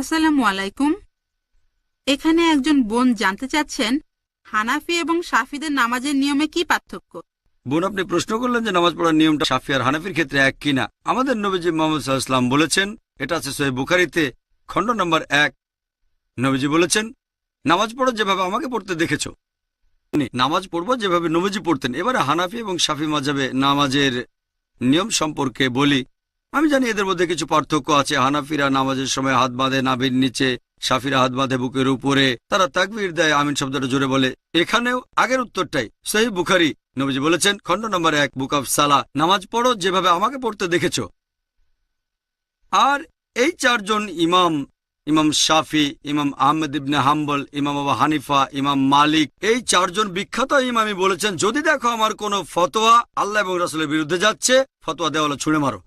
আসসালামু আলাইকুম। এখানে একজন বোন জানতে চাচ্ছেন হানাফি এবং শাফিদের নামাজের নিয়মে কি পার্থক্য। বোন, আপনি প্রশ্ন করলেন যে নামাজ পড়ার নিয়মটা শাফি আর হানাফির ক্ষেত্রে এক কিনা। আমাদের নবীজি মুহাম্মদ সাল্লাল্লাহু আলাইহি ওয়াসাল্লাম বলেছেন, এটা আছে সহিহ বুখারীতে খণ্ড নম্বর 1। নবীজি বলেছেন, নামাজ পড়ো যেভাবে আমাকে পড়তে দেখেছো। নামাজ পড়বো যেভাবে নবীজি পড়তেন। এবারে হানাফি এবং শাফি মাযহাবে নামাজের নিয়ম সম্পর্কে বলি। আমি জানি এদের মধ্যে কিছু পার্থক্য আছে। হানাফিরা নামাজের সময় হাত বাঁধে নাভির নিচে, শাফিরা হাত বাঁধে বুকের উপরে, তারা তাকবীর দেয়, আমিন শব্দটা জোরে বলে। এখানেও আগের উত্তরটাই। সহিহ বুখারী, নবীজি বলেছেন খণ্ড নম্বর 1 বুক অফ সালাহ, নামাজ পড়ো যেভাবে আমাকে পড়তে দেখেছো। আর এই চারজন ইমাম, ইমাম শাফি, ইমাম আহমেদ ইবনে হাম্বল, ইমাম আবু হানিফা, ইমাম মালিক, এই চারজন বিখ্যাত ইমামই বলেছেন, যদি দেখো আমার কোনো ফতোয়া আল্লাহ এবং রাসূলের বিরুদ্ধে যাচ্ছে, ফতোয়া দেওয়ালে ছুঁড়ে মারো।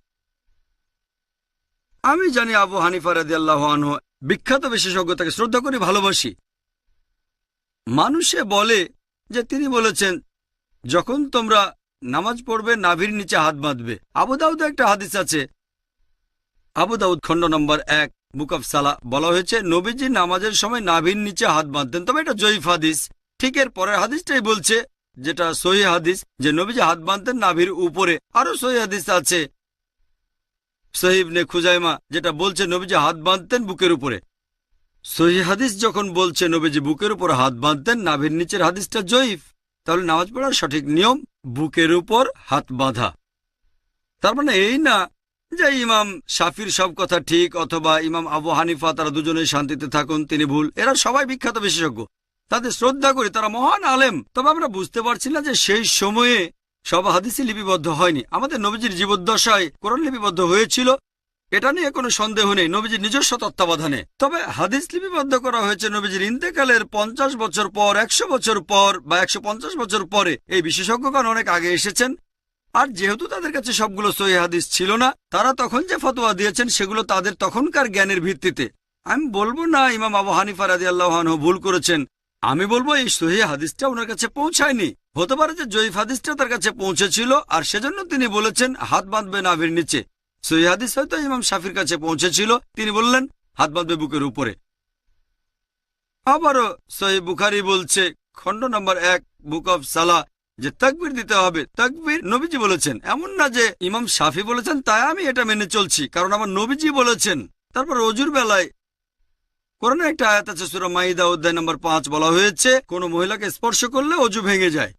আমি জানি আবু হানিফা রাদিয়াল্লাহু আনহু বিখ্যাত বিশেষজ্ঞ, তাকে শ্রদ্ধা করি, ভালোবাসি। মানুষে বলে যে তিনি বলেছেন, যখন তোমরা নামাজ পড়বে নাভির নিচে হাত বাঁধবে। আবু দাউদে একটা হাদিস আছে, আবু দাউদ খণ্ড নম্বর 1 বুক অফ সালাহ, বলা হয়েছে নবীজি নামাজের সময় নাভির নিচে হাত বাঁধতেন। তবে এটা জয়ীফ হাদিস। ঠিক এর পরের হাদিসটাই বলছে, যেটা সহিহ হাদিস, যে নবীজি হাত বাঁধতেন নাভির উপরে। আরো সহিহ হাদিস আছে সহিহ ইবনে খুজাইমা, যেটা বলছে নবীজি হাত বাঁধতেন বুকের উপরে। সহিহ হাদিস যখন বলছে নবীজি বুকের উপর হাত বাঁধতেন, নাভির নিচের হাদিসটা জয়ীফ। তাহলে নামাজ পড়ার সঠিক নিয়ম বুকের উপর হাত বাঁধা। তার মানে এই না যে ইমাম শাফির সব কথা ঠিক, অথবা ইমাম আবু হানিফা তারা দুজনেই শান্তিতে থাকুন, তিনি ভুল। এরা সবাই বিখ্যাত বিশেষজ্ঞ, তাদের শ্রদ্ধা করি, তারা মহান আলেম। তবে আমরা বুঝতে পারছি না যে সেই সময়ে সব হাদিসই লিপিবদ্ধ হয়নি। আমাদের নবীজির জীবদ্দশায় কোরআন লিপিবদ্ধ হয়েছিল, এটা নিয়ে কোনো সন্দেহ নেই, নবীজির নিজস্ব তত্ত্বাবধানে। তবে হাদিস লিপিবদ্ধ করা হয়েছে নবীজির ইন্তেকালের 50 বছর পর, 100 বছর পর, বা 150 বছর পরে। এই বিশেষজ্ঞগণ অনেক আগে এসেছেন। আর যেহেতু তাদের কাছে সবগুলো সহিহ হাদিস ছিল না, তারা তখন যে ফতোয়া দিয়েছেন সেগুলো তাদের তখনকার জ্ঞানের ভিত্তিতে। আমি বলবো না ইমাম আবু হানিফা রাদিয়াল্লাহু আনহু ভুল করেছেন, আমি বলবো এই সহিহ হাদিসটা ওনার কাছে পৌঁছায়নি। হতে পারে যে জয়ীফ হাদিসটা তার কাছে পৌঁছেছিল, আর সেজন্য তিনি বলেছেন হাত বাঁধবে নাভির নিচে। সহিহ হাদিস হয়তো ইমাম শাফির কাছে পৌঁছেছিল, তিনি বললেন হাত বাঁধবে বুকের উপরে। আবারও সহিহ বুখারী বলছে খণ্ড নম্বর 1 বুক অফ সালাহ, যে তাকবীর দিতে হবে। তাকবীর নবীজি বলেছেন, এমন না যে ইমাম শাফি বলেছেন তাই আমি এটা মেনে চলছি, কারণ আমার নবীজি বলেছেন। তারপর অজুর বেলায় কোরআনে একটা আয়াত আছে, সূরা মাইদা অধ্যায় নম্বর 5, বলা হয়েছে কোন মহিলাকে স্পর্শ করলে অজু ভেঙে যায়।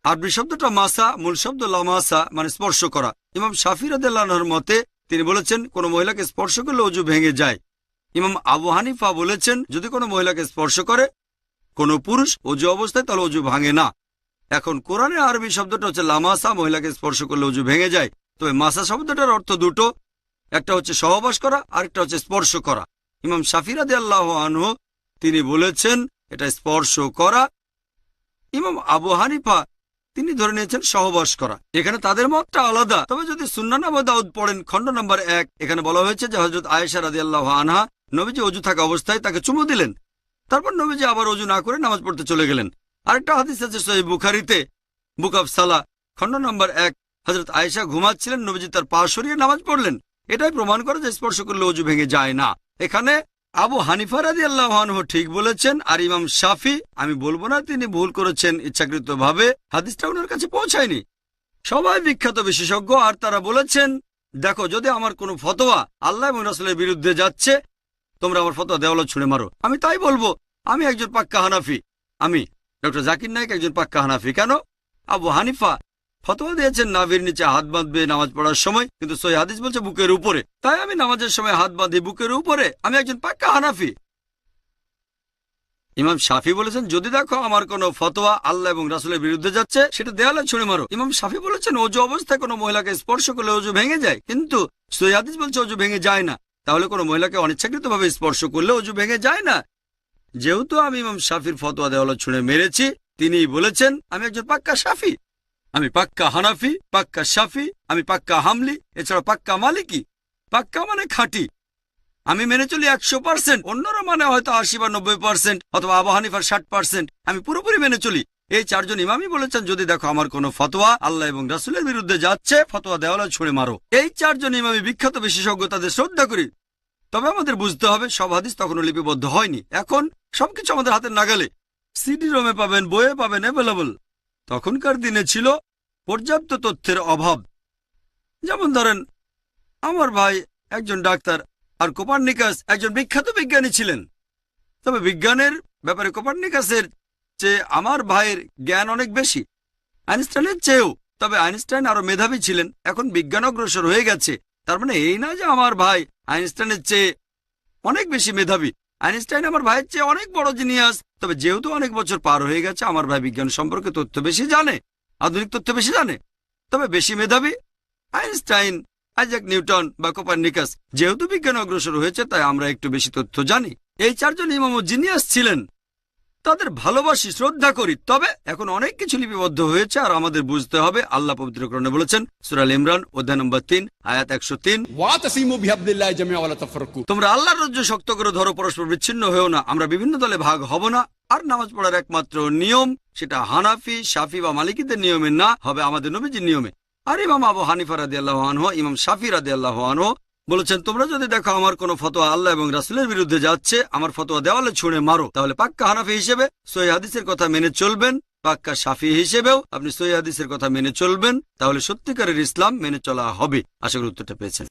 আরবি শব্দটা মাসা, মূল শব্দ লামাসা, মানে স্পর্শ করা। ইমাম শাফি রাদিয়াল্লাহু আনহুর মতে তিনি বলেছেন কোন মহিলাকে স্পর্শ করলে অজু ভেঙে যায়। ইমাম আবু হানিফা বলেছেন যদি কোনো মহিলাকে স্পর্শ করে কোনো পুরুষ অজু অবস্থায়, তাহলে অজু ভাঙে না। এখন কোরআনে আরবি শব্দটা হচ্ছে লামাসা, মহিলাকে স্পর্শ করলে অজু ভেঙে যায়। তবে মাসা শব্দটার অর্থ দুটো, একটা হচ্ছে সহবাস করা, আরেকটা হচ্ছে স্পর্শ করা। ইমাম শাফি রাদিয়াল্লাহু আনহু তিনি বলেছেন এটা স্পর্শ করা। ইমাম আবু হানিফা তিনি ধরে নিয়েছেন সহবাস করা। এখানে তাদের মতটা আলাদা। তবে যদি সুন্নান আবু দাউদ পড়েন খণ্ড নম্বর 1, এখানে বলা হয়েছে যে হযরত আয়েশা রাদিয়াল্লাহু আনহা নবীজি অজু থাকা অবস্থায় তাকে চুমু দিলেন, তারপর নবীজি আবার অজু না করে নামাজ পড়তে চলে গেলেন। আরেকটা হাদিস আছে সহিহ বুখারীতে বুক অফ সালাহ খণ্ড নম্বর 1, হযরত আয়েশা ঘুমাচ্ছিলেন, নবীজি তার পা সরিয়ে নামাজ পড়লেন। এটাই প্রমাণ করে যে স্পর্শ করলে অজু ভেঙে যায় না। এখানে আবু হানিফা রাদিয়াল্লাহু আনহু ঠিক বলেছেন, আর ইমাম শাফি, আমি বলবো না তিনি ভুল করেছেন ইচ্ছাকৃতভাবে, হাদিসটা ওনার কাছে পৌঁছায়নি। সবাই বিখ্যাত বিশেষজ্ঞ, আর তারা বলেছেন দেখো যদি আমার কোনো ফতোয়া আল্লাহ এবং রাসূলের বিরুদ্ধে যাচ্ছে, তোমরা আমার ফতোয়া দেওয়ালে ছুঁড়ে মারো। আমি তাই বলবো, আমি একজন পাক্কা হানাফি। আমি ডক্টর জাকির নায়েক একজন পাক্কা হানাফি। কেন? আবু হানিফা ফতোয়া দিয়েছেন নাভির নিচে হাত বাঁধবে নামাজ পড়ার সময়, কিন্তু সহিহ হাদিস বলছে বুকের উপরে। তাই আমি নামাজের সময় হাত বাঁধি বুকের উপরে। আমি একজন পাক্কা হানাফি। ইমাম শাফি বলেছেন যদি দেখো আমার কোনো ফতোয়া আল্লাহ এবং রাসূলের বিরুদ্ধে যাচ্ছে, সেটা দেয়ালে ছুঁড়ে মারো। ইমাম শাফি বলেছেন অজু অবস্থায় কোনো মহিলাকে স্পর্শ করলে অজু ভেঙে যায়, কিন্তু সহিহ হাদিস বলছে অজু ভেঙে যায় না। তাহলে কোনো মহিলাকে অনিচ্ছাকৃতভাবে স্পর্শ করলে অজু ভেঙে যায় না। যেহেতু আমি ইমাম শাফির ফতোয়া দেওয়ালে ছুঁড়ে মেরেছি, তিনিই বলেছেন আমি একজন পাক্কা শাফি। আমি পাক্কা হানাফি, পাক্কা শাফি, আমি পাক্কা হামলি, এছাড়া পাক্কা মালিকি। পাক্কা মানে খাঁটি। আমি মেনে চলি 100%, অন্যরা মানে হয়তো 80 বা 90%, অথবা আবু হানিফার 60%। আমি পুরোপুরি মেনে চলি। এই চারজন ইমামই বলেছেন যদি দেখো আমার কোনো ফতোয়া আল্লাহ এবং রাসূলের বিরুদ্ধে যাচ্ছে, ফতোয়া দেওয়ালে ছুঁড়ে মারো। এই চারজন ইমামই বিখ্যাত বিশেষজ্ঞ, তাদের শ্রদ্ধা করি। তবে আমাদের বুঝতে হবে সব হাদিস তখনও লিপিবদ্ধ হয়নি। এখন সবকিছু আমাদের হাতের নাগালে, সিডি রোমে পাবেন, বইয়ে পাবেন, অ্যাভেলেবল। তখনকার দিনে ছিল পর্যাপ্ত তথ্যের অভাব। যেমন ধরেন, আমার ভাই একজন ডাক্তার আর কোপার্নিকাস একজন বিখ্যাত বিজ্ঞানী ছিলেন। তবে বিজ্ঞানের ব্যাপারে কোপার্নিকাসের চেয়ে আমার ভাইয়ের জ্ঞান অনেক বেশি, আইনস্টাইনের চেয়েও। তবে আইনস্টাইন আরো মেধাবী ছিলেন। এখন বিজ্ঞান অগ্রসর হয়ে গেছে, তার মানে এই না যে আমার ভাই আইনস্টাইনের চেয়ে অনেক বেশি মেধাবী। আইনস্টাইন আমার ভাইয়ের চেয়ে অনেক বড় জিনিয়াস। তবে যেহেতু অনেক বছর পার হয়ে গেছে, আমার ভাই বিজ্ঞান সম্পর্কে তথ্য বেশি জানে, আধুনিক তথ্য বেশি জানে। তবে বেশি মেধাবী আইনস্টাইন, আইজাক নিউটন বা কোপার্নিকাস। যেহেতু বিজ্ঞান অগ্রসর হয়েছে, তাই আমরা একটু বেশি তথ্য জানি। এই চারজন ইমাম জিনিয়াস ছিলেন, তাদের ভালোবাসি, শ্রদ্ধা করি। তবে এখন অনেক কিছু লিপিবদ্ধ হয়েছে, আর আমাদের বুঝতে হবে আল্লাহ পবিত্র কোরআনে বলেছেন, সূরা আল ইমরান অধ্যায় নম্বর 3 আয়াত 103, ওয়াতাসিমু বিহাবলিল্লাহি জামিআ ওয়া লা তাফাররাকু। তোমরা আল্লাহর রজ্জু শক্ত করে ধরো, পরস্পর বিচ্ছিন্ন হয়েও না। আমরা বিভিন্ন দলে ভাগ হব না। আর নামাজ পড়ার একমাত্র নিয়ম, সেটা হানাফি, শাফি বা মালিকিদের নিয়মে না, হবে আমাদের নবীজির নিয়মে। আর ইমাম আবু হানিফা রাদিয়াল্লাহু আনহু, ইমাম শাফি রাদিয়াল্লাহু আনহু বলেছেন, তোমরা যদি দেখো আমার কোনো ফতোয়া আল্লাহ এবং রাসূলের বিরুদ্ধে যাচ্ছে, আমার ফতোয়া দেওয়ালে ছুঁড়ে মারো। তাহলে পাক্কা হানাফি হিসেবে সহিহ হাদিসের কথা মেনে চলবেন, পাক্কা শাফি হিসেবেও আপনি সহিহ হাদিসের কথা মেনে চলবেন। তাহলে সত্যিকারের ইসলাম মেনে চলা হবে। আশা করি উত্তরটা পেয়েছেন।